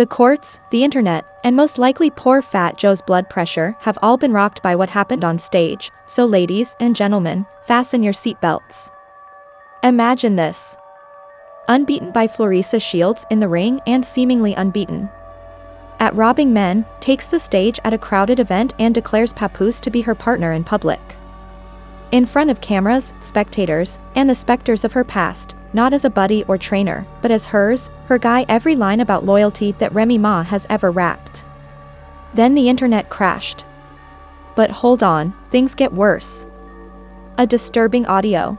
The courts, the internet, and most likely poor Fat Joe's blood pressure have all been rocked by what happened on stage, so ladies and gentlemen, fasten your seatbelts. Imagine this. Unbeaten by Claressa Shields in the ring and seemingly unbeaten at robbing men, takes the stage at a crowded event and declares Papoose to be her partner in public. In front of cameras, spectators, and the specters of her past, not as a buddy or trainer, but as hers, her guy. Every line about loyalty that Remy Ma has ever rapped. Then the internet crashed. But hold on, things get worse. A disturbing audio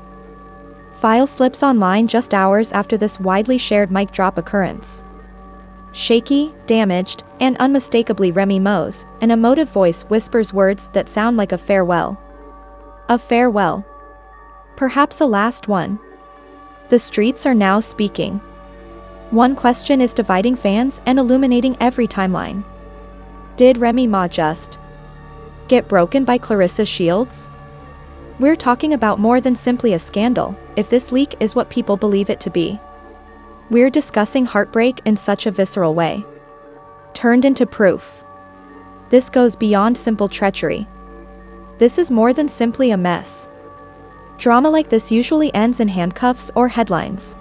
file slips online just hours after this widely shared mic drop occurrence. Shaky, damaged, and unmistakably Remy Ma's, an emotive voice whispers words that sound like a farewell. A farewell. Perhaps a last one. The streets are now speaking. One question is dividing fans and illuminating every timeline. Did Remy Ma just get broken by Claressa Shields? We're talking about more than simply a scandal, if this leak is what people believe it to be. We're discussing heartbreak in such a visceral way. Turned into proof. This goes beyond simple treachery. This is more than simply a mess. Drama like this usually ends in handcuffs or headlines.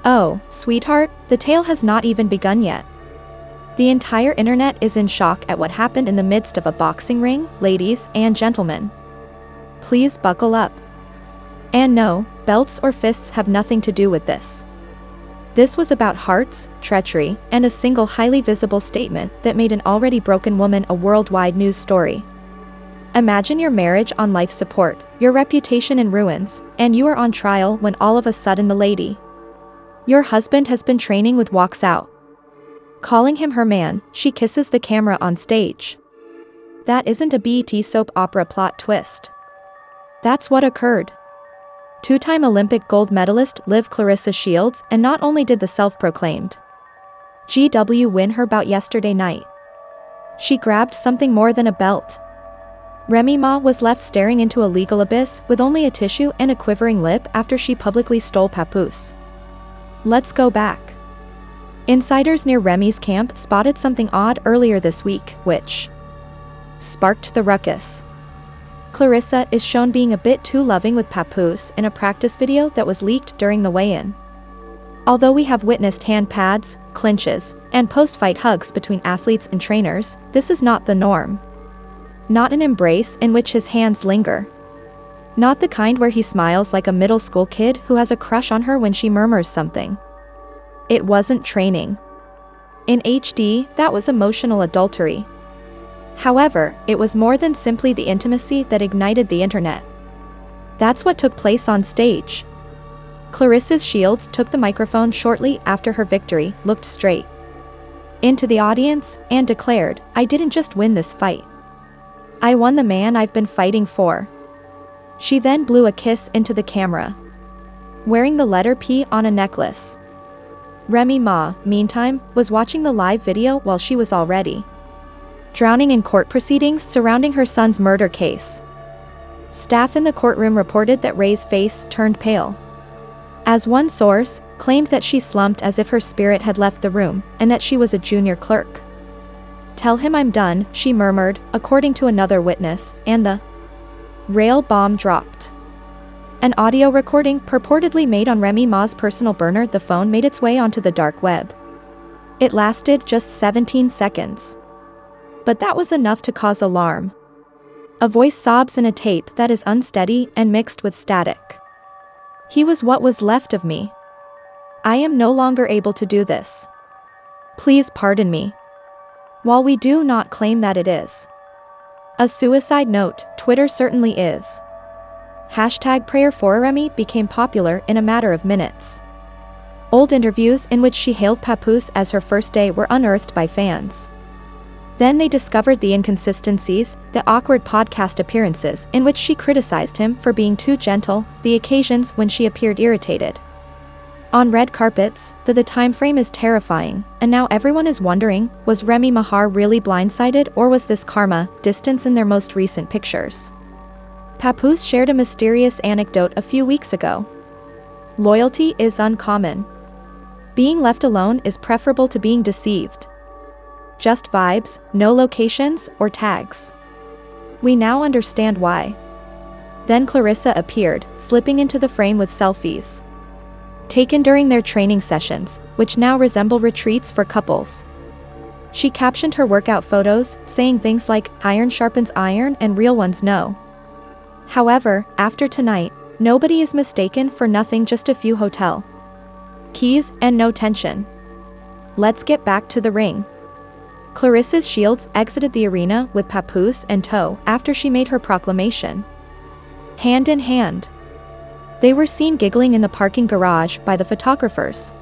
Oh, sweetheart, the tale has not even begun yet. The entire internet is in shock at what happened in the midst of a boxing ring, ladies and gentlemen. Please buckle up. And no, belts or fists have nothing to do with this. This was about hearts, treachery, and a single highly visible statement that made an already broken woman a worldwide news story. Imagine your marriage on life support, your reputation in ruins, and you are on trial when all of a sudden the lady your husband has been training with walks out. Calling him her man, she kisses the camera on stage. That isn't a BET soap opera plot twist. That's what occurred. Two-time Olympic gold medalist Liv Claressa Shields, and not only did the self-proclaimed GW win her bout yesterday night, she grabbed something more than a belt. Remy Ma was left staring into a legal abyss with only a tissue and a quivering lip after she publicly stole Papoose. Let's go back. Insiders near Remy's camp spotted something odd earlier this week, which sparked the ruckus. Claressa is shown being a bit too loving with Papoose in a practice video that was leaked during the weigh-in. Although we have witnessed hand pats, clinches, and post-fight hugs between athletes and trainers, this is not the norm. Not an embrace in which his hands linger. Not the kind where he smiles like a middle school kid who has a crush on her when she murmurs something. It wasn't training. In HD, that was emotional adultery. However, it was more than simply the intimacy that ignited the internet. That's what took place on stage. Claressa Shields took the microphone shortly after her victory, looked straight into the audience, and declared, "I didn't just win this fight. I won the man I've been fighting for." She then blew a kiss into the camera, wearing the letter P on a necklace. Remy Ma, meantime, was watching the live video while she was already drowning in court proceedings surrounding her son's murder case. Staff in the courtroom reported that Ray's face turned pale, as one source claimed that she slumped as if her spirit had left the room, and that she was a junior clerk. "Tell him I'm done," she murmured, according to another witness, and the rail bomb dropped. An audio recording purportedly made on Remy Ma's personal burner the phone made its way onto the dark web. It lasted just 17 seconds. But that was enough to cause alarm. A voice sobs in a tape that is unsteady and mixed with static. "He was what was left of me. I am no longer able to do this. Please pardon me." While we do not claim that it is a suicide note, Twitter certainly is. #PrayerForRemy became popular in a matter of minutes. Old interviews in which she hailed Papoose as her first day were unearthed by fans. Then they discovered the inconsistencies, the awkward podcast appearances in which she criticized him for being too gentle, the occasions when she appeared irritated on red carpets. The time frame is terrifying, and now everyone is wondering, was Remy Ma really blindsided, or was this karma, distance in their most recent pictures? Papoose shared a mysterious anecdote a few weeks ago. Loyalty is uncommon. Being left alone is preferable to being deceived. Just vibes, no locations or tags. We now understand why. Then Claressa appeared, slipping into the frame with selfies taken during their training sessions, which now resemble retreats for couples. She captioned her workout photos, saying things like, "Iron sharpens iron and real ones know." However, after tonight, nobody is mistaken for nothing, just a few hotel keys and no tension. Let's get back to the ring. Claressa Shields exited the arena with Papoose in tow after she made her proclamation. Hand in hand. They were seen giggling in the parking garage by the photographers.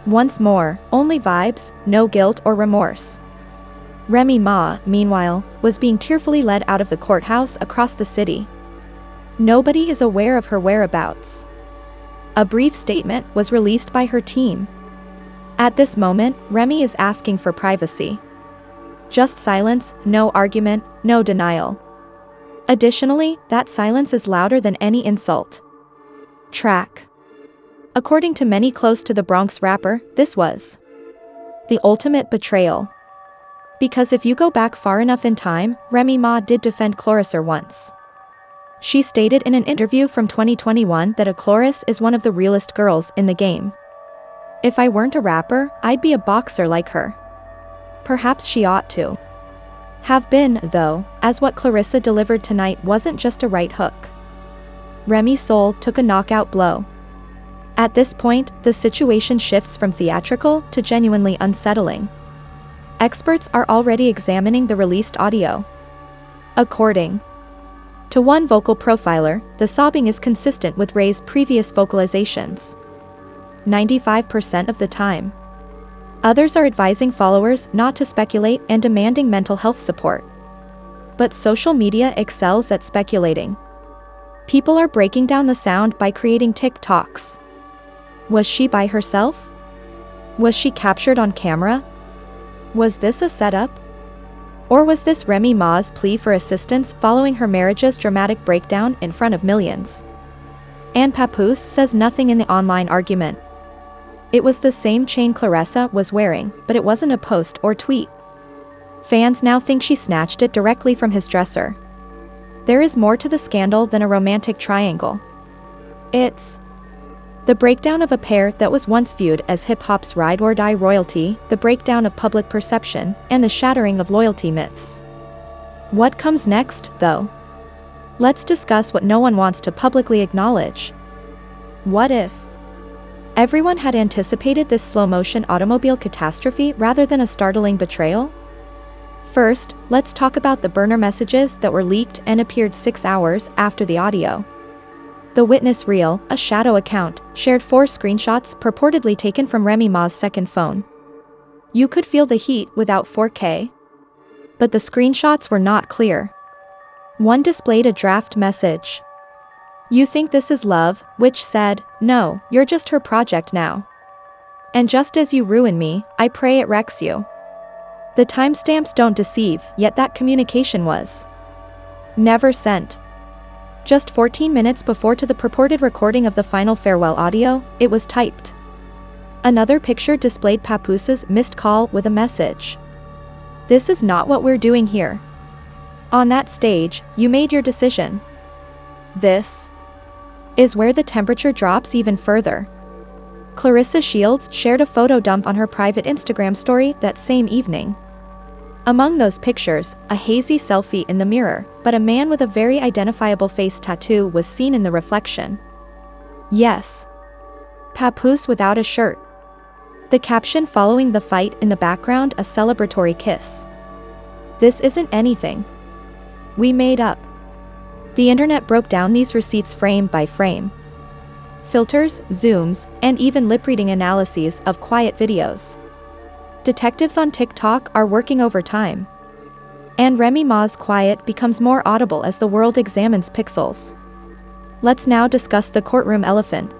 Once more, only vibes, no guilt or remorse. Remy Ma, meanwhile, was being tearfully led out of the courthouse across the city. Nobody is aware of her whereabouts. A brief statement was released by her team. At this moment, Remy is asking for privacy. Just silence, no argument, no denial. Additionally, that silence is louder than any insult. Track. According to many close to the Bronx rapper, this was the ultimate betrayal. Because if you go back far enough in time, Remy Ma did defend Claressa once. She stated in an interview from 2021 that a Claressa is one of the realest girls in the game. If I weren't a rapper, I'd be a boxer like her. Perhaps she ought to have been, though, as what Claressa delivered tonight wasn't just a right hook. Remy's soul took a knockout blow. At this point, the situation shifts from theatrical to genuinely unsettling. Experts are already examining the released audio. According to one vocal profiler, the sobbing is consistent with Ray's previous vocalizations. 95% of the time. Others are advising followers not to speculate and demanding mental health support. But social media excels at speculating. People are breaking down the sound by creating TikToks. Was she by herself? Was she captured on camera? Was this a setup? Or was this Remy Ma's plea for assistance following her marriage's dramatic breakdown in front of millions? And Papoose says nothing in the online argument. It was the same chain Claressa was wearing, but it wasn't a post or tweet. Fans now think she snatched it directly from his dresser. There is more to the scandal than a romantic triangle. It's the breakdown of a pair that was once viewed as hip-hop's ride-or-die royalty, the breakdown of public perception, and the shattering of loyalty myths. What comes next, though? Let's discuss what no one wants to publicly acknowledge. What if everyone had anticipated this slow-motion automobile catastrophe rather than a startling betrayal? First, let's talk about the burner messages that were leaked and appeared 6 hours after the audio. The witness reel, a shadow account, shared 4 screenshots purportedly taken from Remy Ma's second phone. You could feel the heat without 4K. But the screenshots were not clear. One displayed a draft message. "You think this is love," which said, "No, you're just her project now. And just as you ruin me, I pray it wrecks you." The timestamps don't deceive, yet that communication was never sent. Just 14 minutes before to the purported recording of the final farewell audio, it was typed. Another picture displayed Papoose's missed call with a message. "This is not what we're doing here. On that stage, you made your decision." This is where the temperature drops even further. Claressa Shields shared a photo dump on her private Instagram story that same evening. Among those pictures, a hazy selfie in the mirror, but a man with a very identifiable face tattoo was seen in the reflection. Yes. Papoose without a shirt. The caption following the fight in the background, a celebratory kiss. "This isn't anything we made up." The internet broke down these receipts frame by frame. Filters, zooms, and even lip-reading analyses of quiet videos. Detectives on TikTok are working overtime. And Remy Ma's quiet becomes more audible as the world examines pixels. Let's now discuss the courtroom elephant.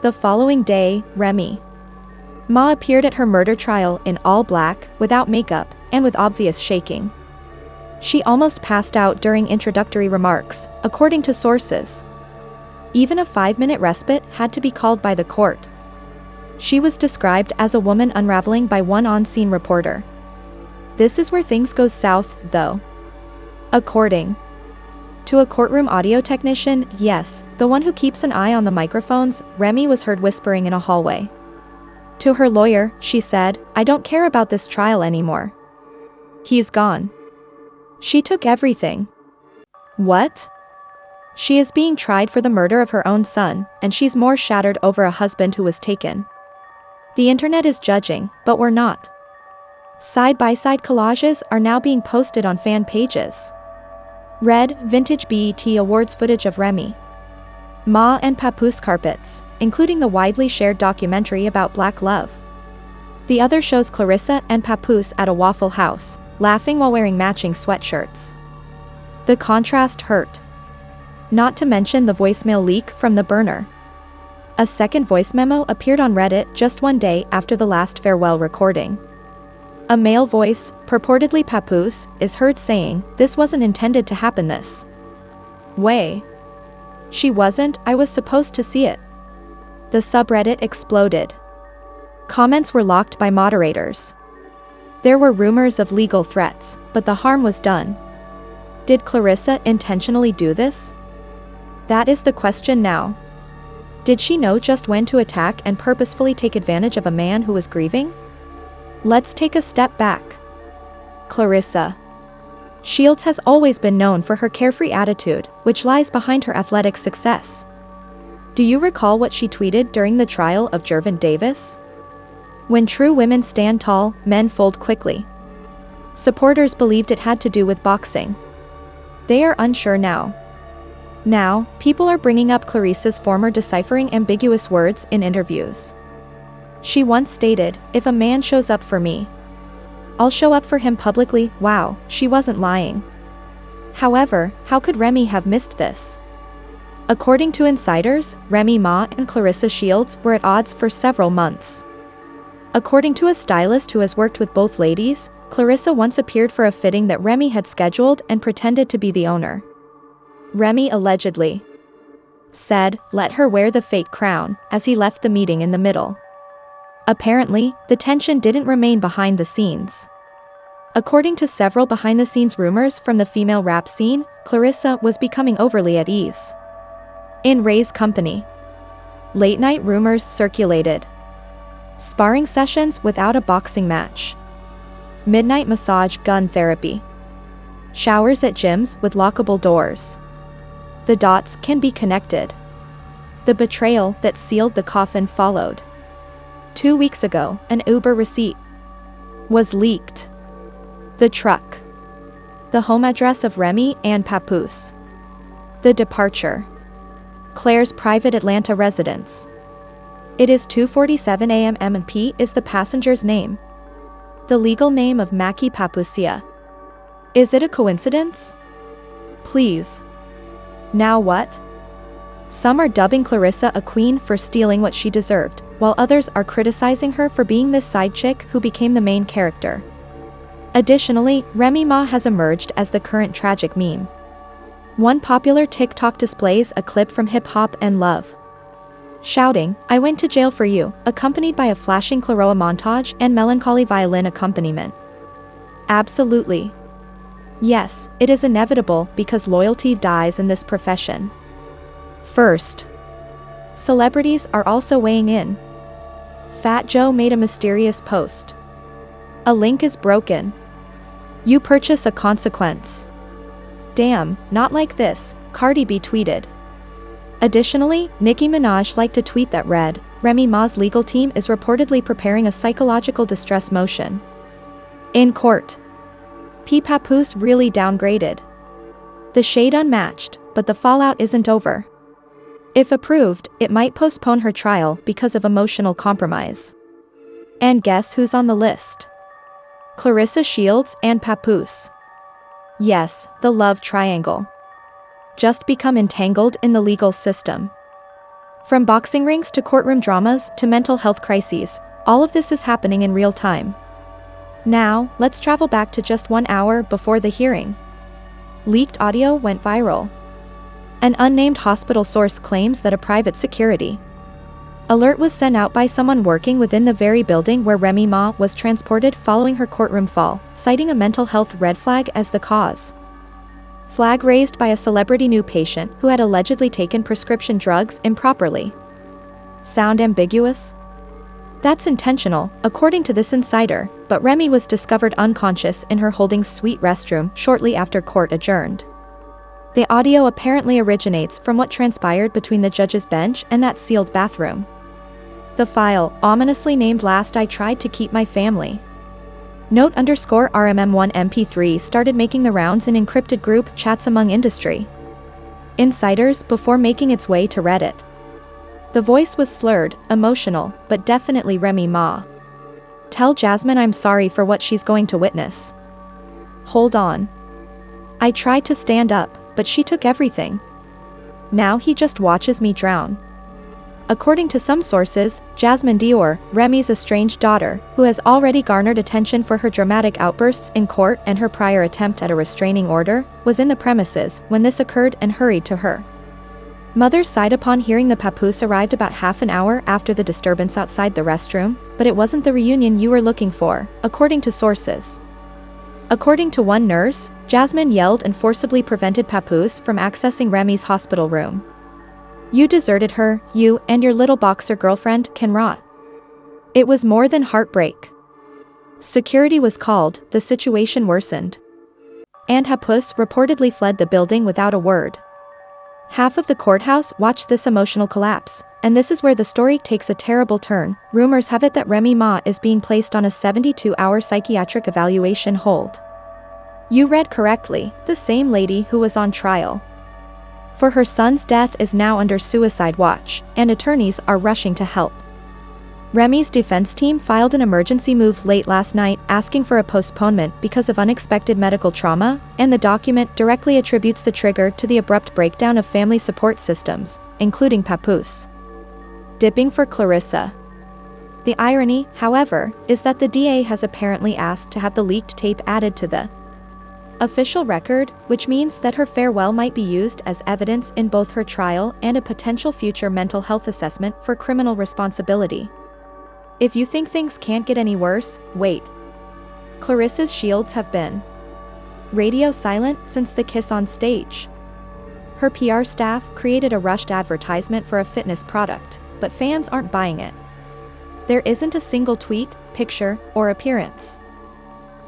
The following day, Remy Ma appeared at her murder trial in all black, without makeup, and with obvious shaking. She almost passed out during introductory remarks, according to sources. Even a 5-minute respite had to be called by the court. She was described as a woman unraveling by one on-scene reporter. This is where things go south, though. According to a courtroom audio technician, yes, the one who keeps an eye on the microphones, Remy was heard whispering in a hallway. To her lawyer, she said, "I don't care about this trial anymore. He's gone. She took everything." What? She is being tried for the murder of her own son, and she's more shattered over a husband who was taken. The internet is judging, but we're not. Side-by-side collages are now being posted on fan pages. Red, vintage BET Awards footage of Remy Ma and Papoose carpets, including the widely shared documentary about Black love. The other shows Claressa and Papoose at a Waffle House, laughing while wearing matching sweatshirts. The contrast hurt. Not to mention the voicemail leak from the burner. A second voice memo appeared on Reddit just one day after the last farewell recording. A male voice, purportedly Papoose, is heard saying, "This wasn't intended to happen this way. She wasn't, I was supposed to see it." The subreddit exploded. Comments were locked by moderators. There were rumors of legal threats, but the harm was done. Did Claressa intentionally do this? That is the question now. Did she know just when to attack and purposefully take advantage of a man who was grieving? Let's take a step back. Claressa Shields has always been known for her carefree attitude, which lies behind her athletic success. Do you recall what she tweeted during the trial of Gervonta Davis? "When true women stand tall, men fold quickly." Supporters believed it had to do with boxing. They are unsure now. Now, people are bringing up Claressa's former deciphering ambiguous words in interviews. She once stated, "If a man shows up for me, I'll show up for him publicly." Wow, she wasn't lying. However, how could Remy have missed this? According to insiders, Remy Ma and Claressa Shields were at odds for several months. According to a stylist who has worked with both ladies, Claressa once appeared for a fitting that Remy had scheduled and pretended to be the owner. Remy allegedly said, "Let her wear the fake crown," as he left the meeting in the middle. Apparently, the tension didn't remain behind the scenes. According to several behind-the-scenes rumors from the female rap scene, Claressa was becoming overly at ease in Ray's company. Late-night rumors circulated. Sparring sessions without a boxing match. Midnight massage gun therapy. Showers at gyms with lockable doors. The dots can be connected. The betrayal that sealed the coffin followed. 2 weeks ago, an Uber receipt was leaked. The truck. The home address of Remy and Papoose. The departure. Claire's private Atlanta residence. It is 2:47 a.m. M&P is the passenger's name. The legal name of Maki Papusia. Is it a coincidence? Please. Now what? Some are dubbing Claressa a queen for stealing what she deserved, while others are criticizing her for being this side chick who became the main character. Additionally, Remy Ma has emerged as the current tragic meme. One popular TikTok displays a clip from Hip Hop and Love, shouting, "I went to jail for you," accompanied by a flashing Claressa montage and melancholy violin accompaniment. Absolutely. Yes, it is inevitable because loyalty dies in this profession. First, celebrities are also weighing in. Fat Joe made a mysterious post. "A link is broken. You purchase a consequence." "Damn, not like this," Cardi B tweeted. Additionally, Nicki Minaj liked a tweet that read, "Remy Ma's legal team is reportedly preparing a psychological distress motion in court." Papoose really downgraded. The shade unmatched, but the fallout isn't over. If approved, it might postpone her trial because of emotional compromise. And guess who's on the list? Claressa Shields and Papoose. Yes, the love triangle. Just become entangled in the legal system. From boxing rings to courtroom dramas to mental health crises, all of this is happening in real time. Now, let's travel back to just 1 hour before the hearing. Leaked audio went viral. An unnamed hospital source claims that a private security Alert was sent out by someone working within the very building where Remy Ma was transported following her courtroom fall, citing a mental health red flag as the cause. Flag raised by a celebrity new patient who had allegedly taken prescription drugs improperly. Sound ambiguous? That's intentional, according to this insider, but Remy was discovered unconscious in her holding suite restroom shortly after court adjourned. The audio apparently originates from what transpired between the judge's bench and that sealed bathroom. The file, ominously named Last I Tried to Keep My Family. Note_RMM1 MP3 started making the rounds in encrypted group chats among industry insiders before making its way to Reddit. The voice was slurred, emotional, but definitely Remy Ma. Tell Jasmine I'm sorry for what she's going to witness. Hold on. I tried to stand up, but she took everything. Now he just watches me drown. According to some sources, Jasmine Dior, Remy's estranged daughter, who has already garnered attention for her dramatic outbursts in court and her prior attempt at a restraining order, was in the premises when this occurred and hurried to her mother's side upon hearing the Papoose arrived about half an hour after the disturbance outside the restroom, but it wasn't the reunion you were looking for, according to sources. According to one nurse, Jasmine yelled and forcibly prevented Papoose from accessing Remy's hospital room. You deserted her, you and your little boxer girlfriend can rot. It was more than heartbreak. Security was called, the situation worsened. And Papoose reportedly fled the building without a word. Half of the courthouse watched this emotional collapse, and this is where the story takes a terrible turn. Rumors have it that Remy Ma is being placed on a 72-hour psychiatric evaluation hold. You read correctly, the same lady who was on trial for her son's death is now under suicide watch, and attorneys are rushing to help. Remy's defense team filed an emergency move late last night asking for a postponement because of unexpected medical trauma, and the document directly attributes the trigger to the abrupt breakdown of family support systems, including Papoose. Dipping for Claressa. The irony, however, is that the DA has apparently asked to have the leaked tape added to the official record, which means that her farewell might be used as evidence in both her trial and a potential future mental health assessment for criminal responsibility. If you think things can't get any worse, wait. Claressa Shields have been radio silent since the kiss on stage. Her PR staff created a rushed advertisement for a fitness product, but fans aren't buying it. There isn't a single tweet, picture, or appearance.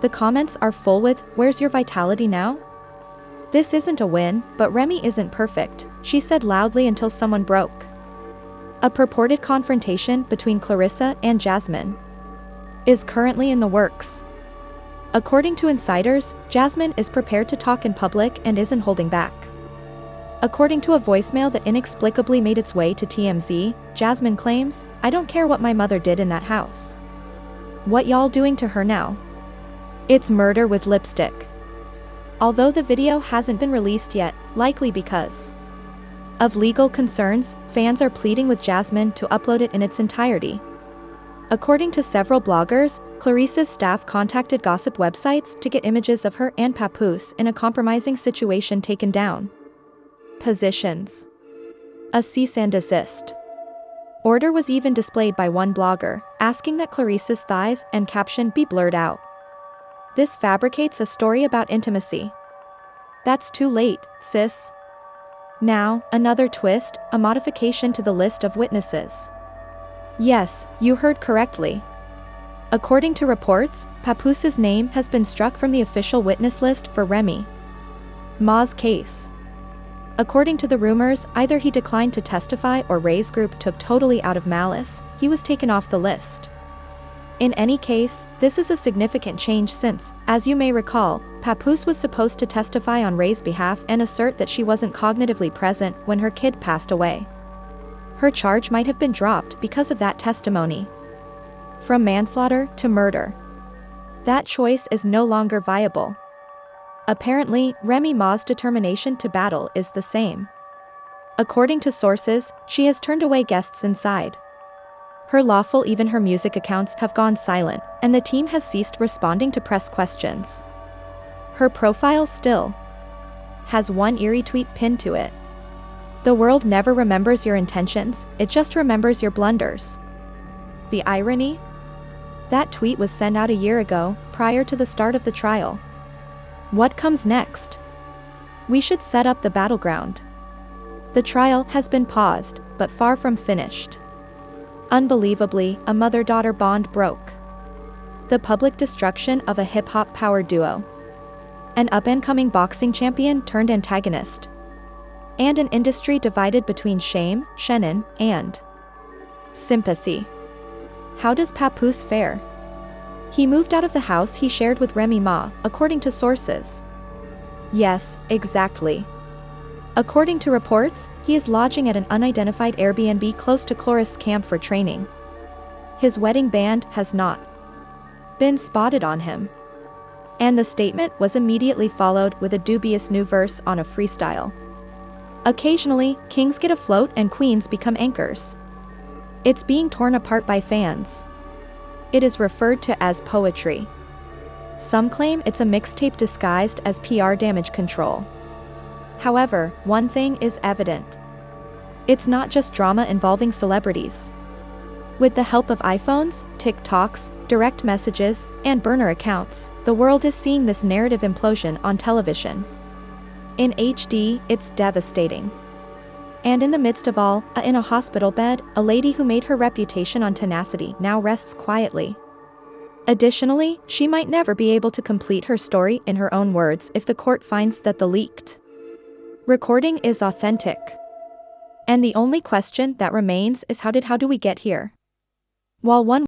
The comments are full with, "Where's your vitality now?" This isn't a win, but Remy isn't perfect, she said loudly until someone broke. A purported confrontation between Claressa and Jasmine is currently in the works. According to insiders, Jasmine is prepared to talk in public and isn't holding back. According to a voicemail that inexplicably made its way to TMZ, Jasmine claims, "I don't care what my mother did in that house. What y'all doing to her now? It's murder with lipstick." Although the video hasn't been released yet, likely because of legal concerns, fans are pleading with Jasmine to upload it in its entirety. According to several bloggers, Claressa's staff contacted gossip websites to get images of her and Papoose in a compromising situation taken down. Positions. A cease and desist order was even displayed by one blogger, asking that Claressa's thighs and caption be blurred out. This fabricates a story about intimacy. That's too late, sis. Now, another twist, a modification to the list of witnesses. Yes, you heard correctly. According to reports, Papoose's name has been struck from the official witness list for Remy Ma's case. According to the rumors, either he declined to testify or Ray's group took totally out of malice, he was taken off the list. In any case, this is a significant change since, as you may recall, Papoose was supposed to testify on Ray's behalf and assert that she wasn't cognitively present when her kid passed away. Her charge might have been dropped because of that testimony. From manslaughter to murder, that choice is no longer viable. Apparently, Remy Ma's determination to battle is the same. According to sources, she has turned away guests inside her lawful, even her music accounts have gone silent, and the team has ceased responding to press questions. Her profile still has one eerie tweet pinned to it. The world never remembers your intentions, it just remembers your blunders. The irony? That tweet was sent out a year ago, prior to the start of the trial. What comes next? We should set up the battleground. The trial has been paused, but far from finished. Unbelievably, a mother-daughter bond broke. The public destruction of a hip-hop power duo. An up-and-coming boxing champion turned antagonist. And an industry divided between shame, Shannon, and sympathy. How does Papoose fare? He moved out of the house he shared with Remy Ma, according to sources. Yes, exactly. According to reports, he is lodging at an unidentified Airbnb close to Claressa's camp for training. His wedding band has not been spotted on him. And the statement was immediately followed with a dubious new verse on a freestyle. Occasionally, kings get afloat and queens become anchors. It's being torn apart by fans. It is referred to as poetry. Some claim it's a mixtape disguised as PR damage control. However, one thing is evident. It's not just drama involving celebrities. With the help of iPhones, TikToks, direct messages, and burner accounts, the world is seeing this narrative implosion on television. In HD, it's devastating. And in the midst of all, in a hospital bed, a lady who made her reputation on tenacity now rests quietly. Additionally, she might never be able to complete her story in her own words if the court finds that the leaked recording is authentic. And the only question that remains is how do we get here? While one